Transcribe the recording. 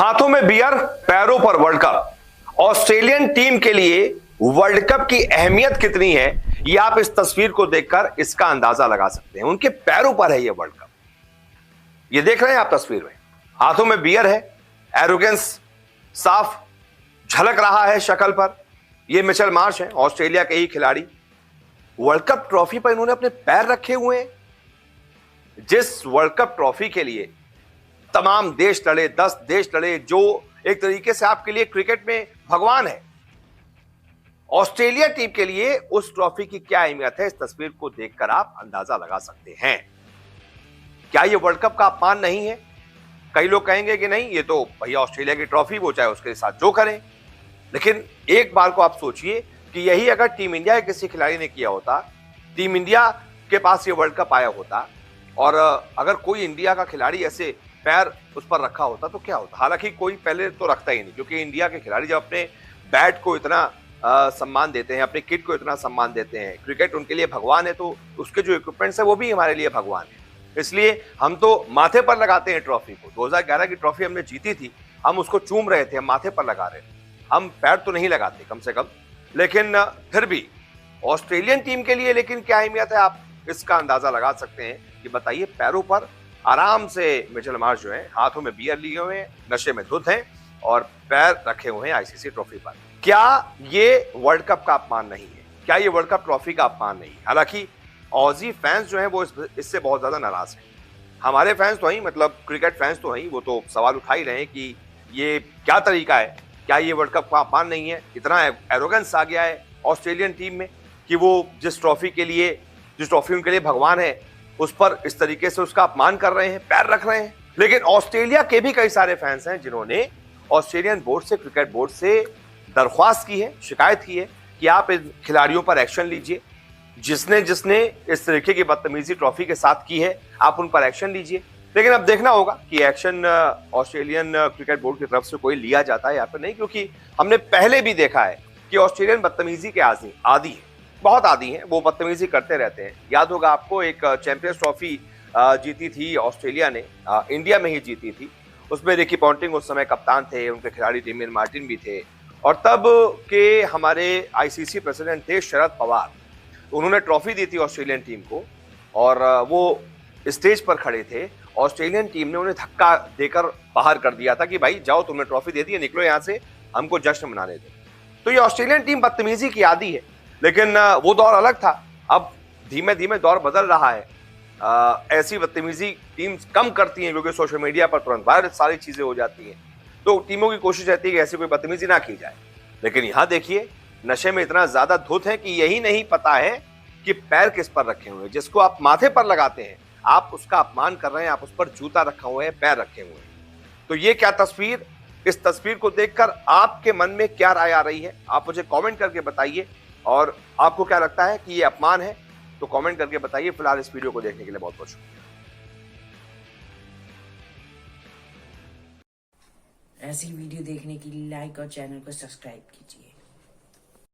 हाथों में बियर, पैरों पर वर्ल्ड कप। ऑस्ट्रेलियन टीम के लिए वर्ल्ड कप की अहमियत कितनी है, यह आप इस तस्वीर को देखकर इसका अंदाजा लगा सकते हैं। उनके पैरों पर है यह वर्ल्ड कप। ये देख रहे हैं आप तस्वीर में, हाथों में बियर है, एरोगेंस साफ झलक रहा है शक्ल पर। ये मिचेल मार्श है, ऑस्ट्रेलिया के ही खिलाड़ी। वर्ल्ड कप ट्रॉफी पर इन्होंने अपने पैर रखे हुए हैं। जिस वर्ल्ड कप ट्रॉफी के लिए तमाम देश लड़े, 10 देश लड़े, जो एक तरीके से आपके लिए क्रिकेट में भगवान है, ऑस्ट्रेलिया टीम के लिए उस ट्रॉफी की क्या अहमियत है, इस तस्वीर को देखकर आप अंदाजा लगा सकते हैं। क्या यह वर्ल्ड कप का अपमान नहीं है? कई लोग कहेंगे कि नहीं, ये तो भैया ऑस्ट्रेलिया की ट्रॉफी, वो चाहे उसके साथ जो करें। लेकिन एक बार को आप सोचिए कि यही अगर टीम इंडिया के किसी खिलाड़ी ने किया होता, टीम इंडिया के पास ये वर्ल्ड कप आया होता और अगर कोई इंडिया का खिलाड़ी ऐसे पैर उस पर रखा होता तो क्या होता। हालांकि कोई पहले तो रखता ही नहीं, क्योंकि इंडिया के खिलाड़ी जब अपने बैट को इतना सम्मान देते हैं, अपने किट को इतना सम्मान देते हैं, क्रिकेट उनके लिए भगवान है, तो उसके जो इक्विपमेंट्स है वो भी हमारे लिए भगवान है। इसलिए हम तो माथे पर लगाते हैं ट्रॉफी को। 2011 की ट्रॉफी हमने जीती थी, हम उसको चूम रहे थे, हम माथे पर लगा रहे थे, हम पैर तो नहीं लगाते कम से कम। लेकिन फिर भी ऑस्ट्रेलियन टीम के लिए लेकिन क्या अहमियत है, आप इसका अंदाजा लगा सकते हैं कि बताइए, पैरों पर आराम से मिचेल मार्श जो है, हाथों में बियर लिए हुए हैं, नशे में धुत हैं और पैर रखे हुए हैं आईसीसी ट्रॉफी पर। क्या ये वर्ल्ड कप का अपमान नहीं है? क्या ये वर्ल्ड कप ट्रॉफी का अपमान नहीं है? हालांकि ऑजी फैंस जो हैं वो इससे बहुत ज्यादा नाराज हैं। हमारे फैंस तो ही, मतलब क्रिकेट फैंस तो ही, वो तो सवाल उठा ही रहे हैं कि ये क्या तरीका है, क्या ये वर्ल्ड कप का अपमान नहीं है? इतना एरोगेंस आ गया है ऑस्ट्रेलियन टीम में कि वो जिस ट्रॉफी उनके लिए भगवान है, उस पर इस तरीके से उसका अपमान कर रहे हैं, पैर रख रहे हैं। लेकिन ऑस्ट्रेलिया के भी कई सारे फैंस हैं जिन्होंने ऑस्ट्रेलियन बोर्ड से, क्रिकेट बोर्ड से दरख्वास्त की है, शिकायत की है कि आप इन खिलाड़ियों पर एक्शन लीजिए। जिसने जिसने इस तरीके की बदतमीजी ट्रॉफी के साथ की है, आप उन पर एक्शन लीजिए। लेकिन अब देखना होगा कि एक्शन ऑस्ट्रेलियन क्रिकेट बोर्ड की तरफ से कोई लिया जाता है या फिर नहीं, क्योंकि हमने पहले भी देखा है कि ऑस्ट्रेलियन बदतमीजी के आदी है, बहुत आदी हैं, वो बदतमीजी करते रहते हैं। याद होगा आपको, एक चैंपियंस ट्रॉफी जीती थी ऑस्ट्रेलिया ने, इंडिया में ही जीती थी। उसमें रिकी पॉन्टिंग उस समय कप्तान थे, उनके खिलाड़ी डेमियन मार्टिन भी थे, और तब के हमारे आईसीसी प्रेसिडेंट थे शरद पवार। उन्होंने ट्रॉफी दी थी ऑस्ट्रेलियन टीम को और वो स्टेज पर खड़े थे। ऑस्ट्रेलियन टीम ने उन्हें धक्का देकर बाहर कर दिया था कि भाई जाओ, तुमने ट्रॉफी दे दी है, निकलो यहाँ से, हमको जश्न मनाने दो। तो ये ऑस्ट्रेलियन टीम बदतमीजी की आदी है। लेकिन वो दौर अलग था, अब धीमे धीमे दौर बदल रहा है। ऐसी बदतमीजी टीम्स कम करती हैं, क्योंकि सोशल मीडिया पर तुरंत वायरल सारी चीजें हो जाती हैं, तो टीमों की कोशिश रहती है कि ऐसी कोई बदतमीजी ना की जाए। लेकिन यहाँ देखिए, नशे में इतना ज्यादा धुत है कि यही नहीं पता है कि पैर किस पर रखे हुए हैं। जिसको आप माथे पर लगाते हैं, आप उसका अपमान कर रहे हैं, आप उस पर जूता रखा हुआ है, पैर रखे हुए हैं। तो ये क्या तस्वीर, इस तस्वीर को देखकर आपके मन में क्या राय आ रही है, आप मुझे कमेंट करके बताइए। और आपको क्या लगता है कि ये अपमान है, तो कमेंट करके बताइए। फिलहाल इस वीडियो को देखने के लिए बहुत बहुत शुक्रिया। ऐसी वीडियो देखने के लिए लाइक और चैनल को सब्सक्राइब कीजिए।